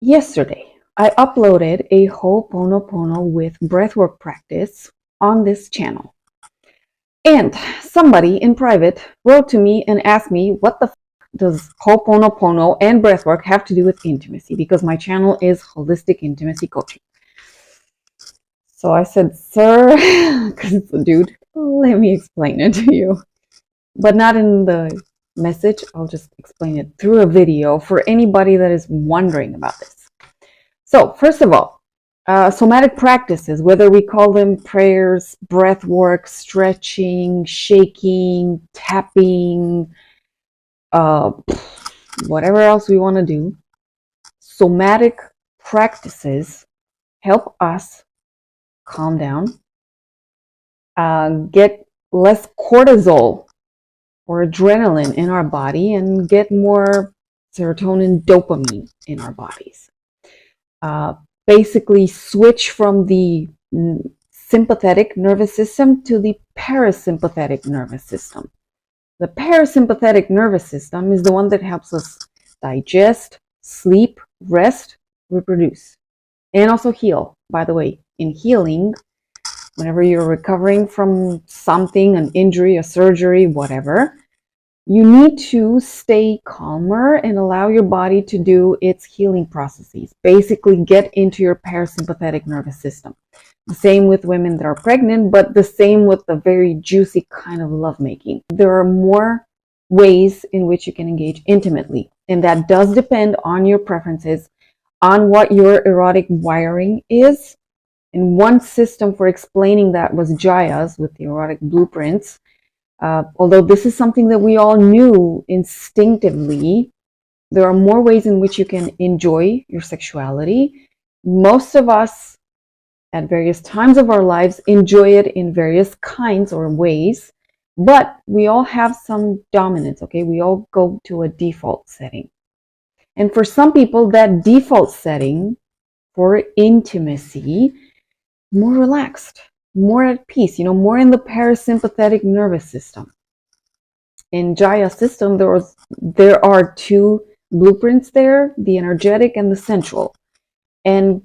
Yesterday, I uploaded a Ho'oponopono with breathwork practice on this channel. And somebody in private wrote to me and asked me, what the f does Ho'oponopono and breathwork have to do with intimacy? Because my channel is holistic intimacy coaching. So I said, sir, because it's a dude, let me explain it to you. But not in the message, I'll just explain it through a video for anybody that is wondering about this. So first of all, somatic practices, whether we call them prayers, breath work, stretching, shaking, tapping, whatever else we want to do, somatic practices help us calm down, get less cortisol or adrenaline in our body, and get more serotonin, dopamine in our bodies. Basically switch from the sympathetic nervous system to the parasympathetic nervous system. The parasympathetic nervous system is the one that helps us digest, sleep, rest, reproduce, and also heal. By the way, in healing, whenever you're recovering from something, an injury, a surgery, whatever, you need to stay calmer and allow your body to do its healing processes. Basically, get into your parasympathetic nervous system. The same with women that are pregnant, but the same with the very juicy kind of lovemaking. There are more ways in which you can engage intimately, and that does depend on your preferences, on what your erotic wiring is. And one system for explaining that was Jaya's with the erotic blueprints. Although this is something that we all knew instinctively, there are more ways in which you can enjoy your sexuality. Most of us, at various times of our lives, enjoy it in various kinds or ways, but we all have some dominance, okay? We all go to a default setting. And for some people, that default setting for intimacy, more relaxed, more at peace, more in the parasympathetic nervous system. In Jaya's system, there are two blueprints there, the energetic and the sensual. And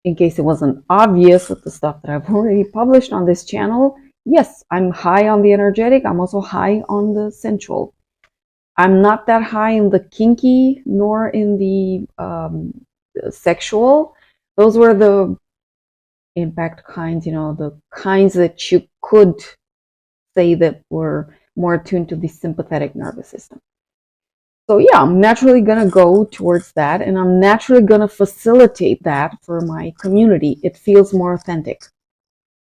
in case it wasn't obvious with the stuff that I've already published on this channel, yes, I'm high on the energetic. I'm also high on the sensual. I'm not that high in the kinky nor in the sexual. Those were the impact kinds, the kinds that you could say that were more attuned to the sympathetic nervous system. So yeah, I'm naturally going to go towards that, and I'm naturally going to facilitate that for my community. It feels more authentic.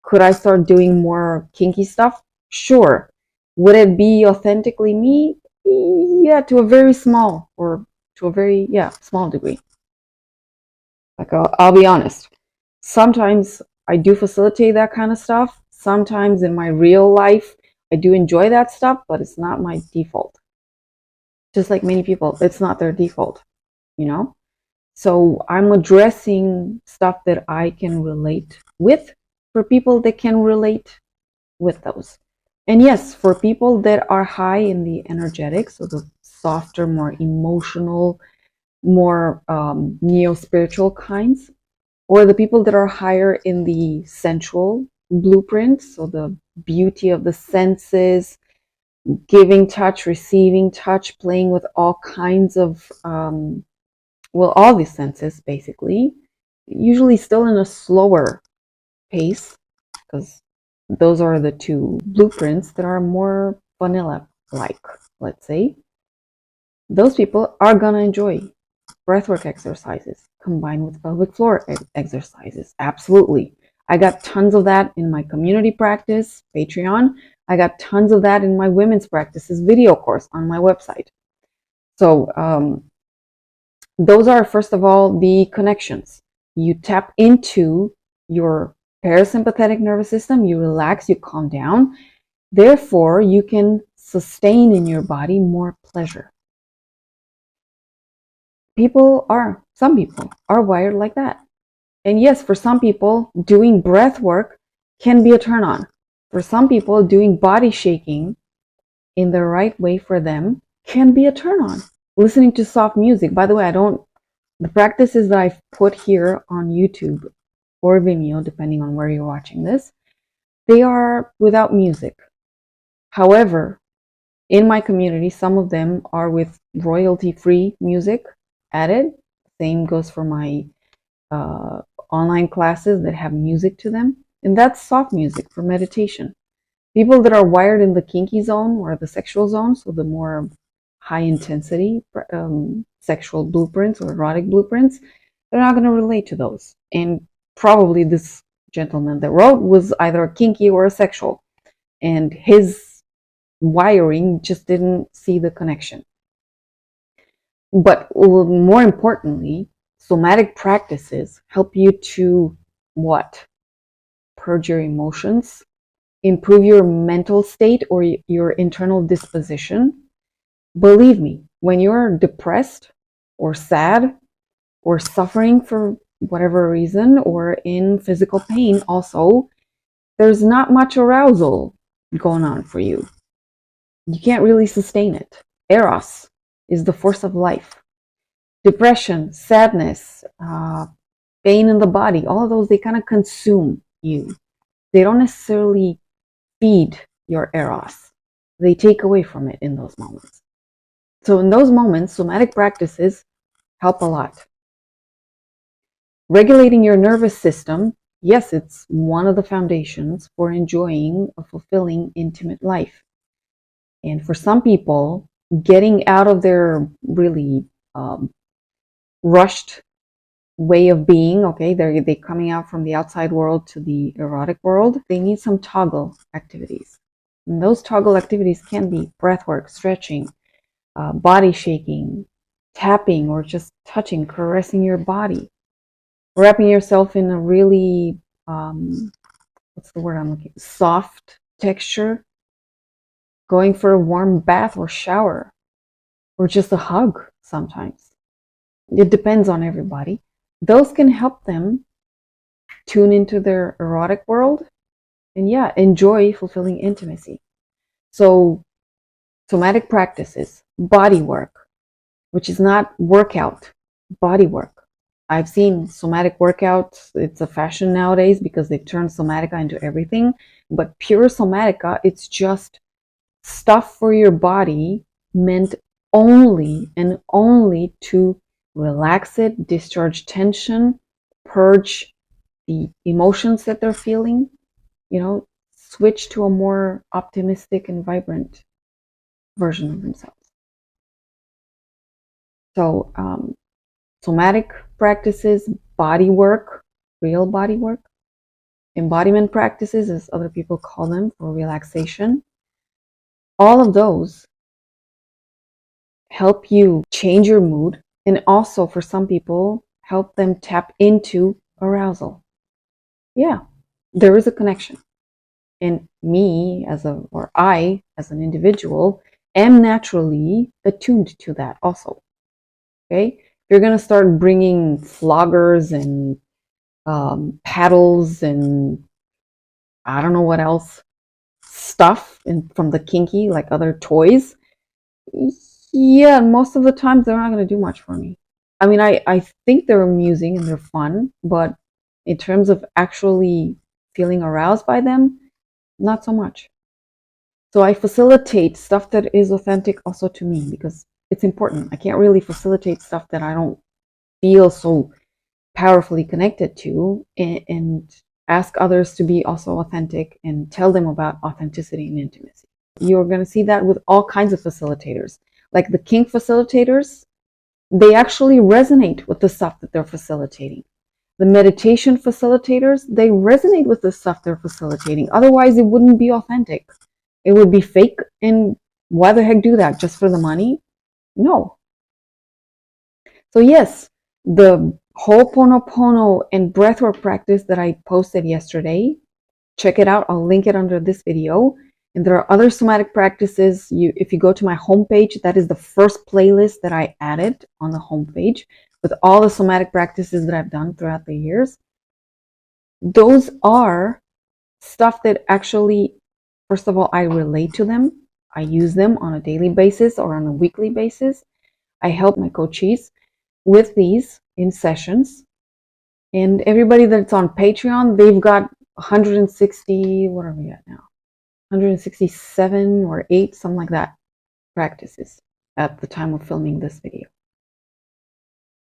Could I start doing more kinky stuff? Sure. Would it be authentically me? Yeah, to a very small small degree. Like, I'll be honest. Sometimes I do facilitate that kind of stuff. Sometimes in my real life, I do enjoy that stuff, but it's not my default. Just like many people, it's not their default, So I'm addressing stuff that I can relate with for people that can relate with those. And yes, for people that are high in the energetic, so the softer, more emotional, more neo-spiritual kinds, or the people that are higher in the sensual blueprint, so the beauty of the senses, giving touch, receiving touch, playing with all kinds of, all these senses basically, usually still in a slower pace, because those are the two blueprints that are more vanilla-like, let's say. Those people are going to enjoy breathwork exercises combined with pelvic floor exercises. Absolutely. I got tons of that in my community practice, Patreon. I got tons of that in my women's practices video course on my website. So those are, first of all, the connections. You tap into your parasympathetic nervous system, you relax, you calm down. Therefore, you can sustain in your body more pleasure. Some people are wired like that. And yes, for some people, doing breath work can be a turn on. For some people, doing body shaking in the right way for them can be a turn on. Listening to soft music. By the way, I don't The practices that I've put here on YouTube or Vimeo, depending on where you're watching this, they are without music. However, in my community, some of them are with royalty-free music added. Same goes for my online classes that have music to them. And that's soft music for meditation. People that are wired in the kinky zone or the sexual zone, so the more high intensity sexual blueprints or erotic blueprints, they're not going to relate to those. And probably this gentleman that wrote was either a kinky or a sexual, and his wiring just didn't see the connection. But more importantly, somatic practices help you to what? Purge your emotions, improve your mental state or your internal disposition. Believe me, when you're depressed or sad or suffering for whatever reason or in physical pain also, there's not much arousal going on for you. You can't really sustain it. Eros is the force of life. Depression, sadness, pain in the body, all of those, they kind of consume you. They don't necessarily feed your eros. They take away from it in those moments. So in those moments, somatic practices help a lot. Regulating your nervous system, yes, it's one of the foundations for enjoying a fulfilling, intimate life. And for some people, getting out of their really rushed way of being, okay, they're coming out from the outside world to the erotic world, they need some toggle activities. And those toggle activities can be breathwork, stretching, body shaking, tapping, or just touching, caressing your body, wrapping yourself in a really, what's the word I'm looking for? Soft texture, going for a warm bath or shower, or just a hug sometimes. It depends on everybody. Those can help them tune into their erotic world and enjoy fulfilling intimacy. So somatic practices, body work, which is not workout, body work. I've seen somatic workouts. It's a fashion nowadays because they've turned somatica into everything. But pure somatica, it's just stuff for your body meant only and only to relax it, discharge tension, purge the emotions that they're feeling, switch to a more optimistic and vibrant version of themselves. So somatic practices, body work, real body work, embodiment practices, as other people call them, for relaxation. All of those help you change your mood, and also for some people help them tap into arousal. Yeah, there is a connection. And I as an individual am naturally attuned to that also. Okay, if you're going to start bringing floggers and paddles and I don't know what else stuff from the kinky, like other toys, yeah, most of the times they're not going to do much for me. I mean, I think they're amusing and they're fun, but in terms of actually feeling aroused by them, not so much. So I facilitate stuff that is authentic also to me because it's important. I can't really facilitate stuff that I don't feel so powerfully connected to, and ask others to be also authentic and tell them about authenticity and intimacy. You're going to see that with all kinds of facilitators. Like the kink facilitators, they actually resonate with the stuff that they're facilitating. The meditation facilitators, they resonate with the stuff they're facilitating. Otherwise, it wouldn't be authentic. It would be fake. And why the heck do that? Just for the money? No. So yes, the Ho'oponopono and breathwork practice that I posted yesterday, check it out. I'll link it under this video. And there are other somatic practices. If you go to my homepage, that is the first playlist that I added on the homepage with all the somatic practices that I've done throughout the years. Those are stuff that actually, first of all, I relate to them. I use them on a daily basis or on a weekly basis. I help my coachees with these in sessions. And everybody that's on Patreon, they've got 160, what are we at now? 167 or 8, something like that, practices at the time of filming this video.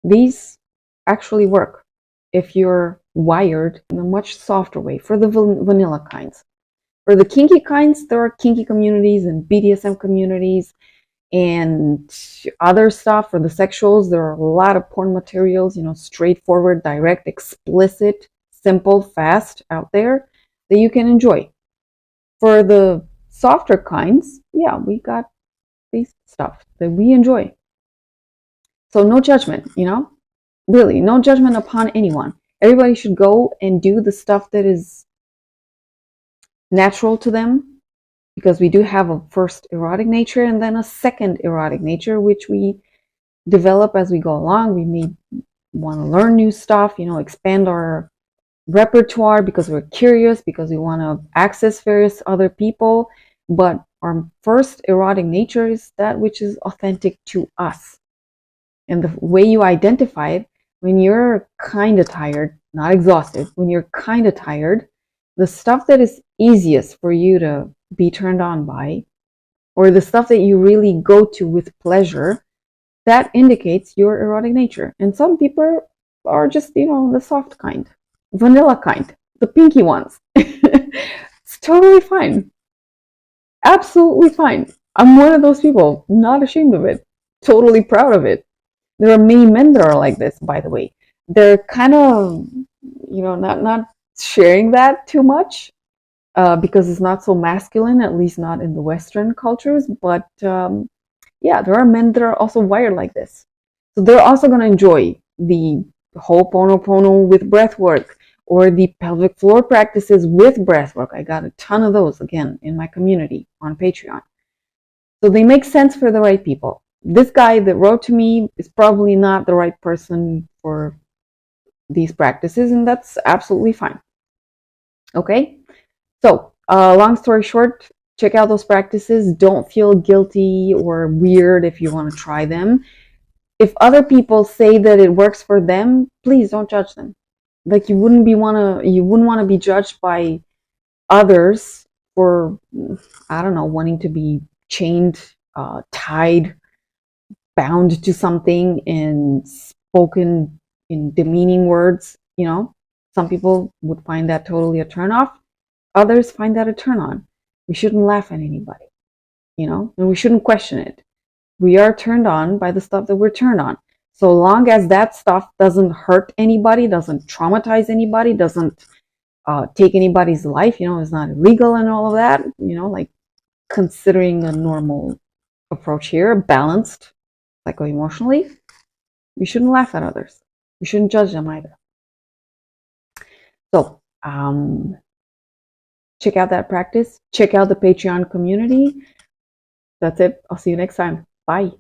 These actually work if you're wired in a much softer way for the vanilla kinds. For the kinky kinds, there are kinky communities and BDSM communities and other stuff. For the sexuals, there are a lot of porn materials, straightforward, direct, explicit, simple, fast out there that you can enjoy. For the softer kinds, yeah, we got these stuff that we enjoy. So no judgment, really, no judgment upon anyone. Everybody should go and do the stuff that is natural to them, because we do have a first erotic nature and then a second erotic nature, which we develop as we go along. We may want to learn new stuff, expand our repertoire because we're curious, because we want to access various other people. But our first erotic nature is that which is authentic to us. And the way you identify it, when you're kind of tired, not exhausted, when you're kind of tired, the stuff that is easiest for you to be turned on by, or the stuff that you really go to with pleasure, that indicates your erotic nature. And some people are just, the soft kind, vanilla kind, the pinky ones. It's totally fine. Absolutely fine. I'm one of those people, not ashamed of it, totally proud of it. There are many men that are like this, by the way. They're kind of, not sharing that too much because it's not so masculine, at least not in the Western cultures. But yeah, there are men that are also wired like this. So they're also going to enjoy the Ho'oponopono with breathwork, or the pelvic floor practices with breathwork. I got a ton of those, again, in my community on Patreon. So they make sense for the right people. This guy that wrote to me is probably not the right person for these practices, and that's absolutely fine. Okay? So, long story short, check out those practices. Don't feel guilty or weird if you want to try them. If other people say that it works for them, please don't judge them. Like you wouldn't want to be judged by others for, I don't know, wanting to be chained, tied, bound to something, and spoken in demeaning words. Some people would find that totally a turn off. Others find that a turn on. We shouldn't laugh at anybody, and we shouldn't question it. We are turned on by the stuff that we're turned on. So long as that stuff doesn't hurt anybody, doesn't traumatize anybody, doesn't take anybody's life, is not illegal and all of that, like considering a normal approach here, balanced psycho-emotionally, we shouldn't laugh at others. We shouldn't judge them either. So, check out that practice. Check out the Patreon community. That's it. I'll see you next time. Bye.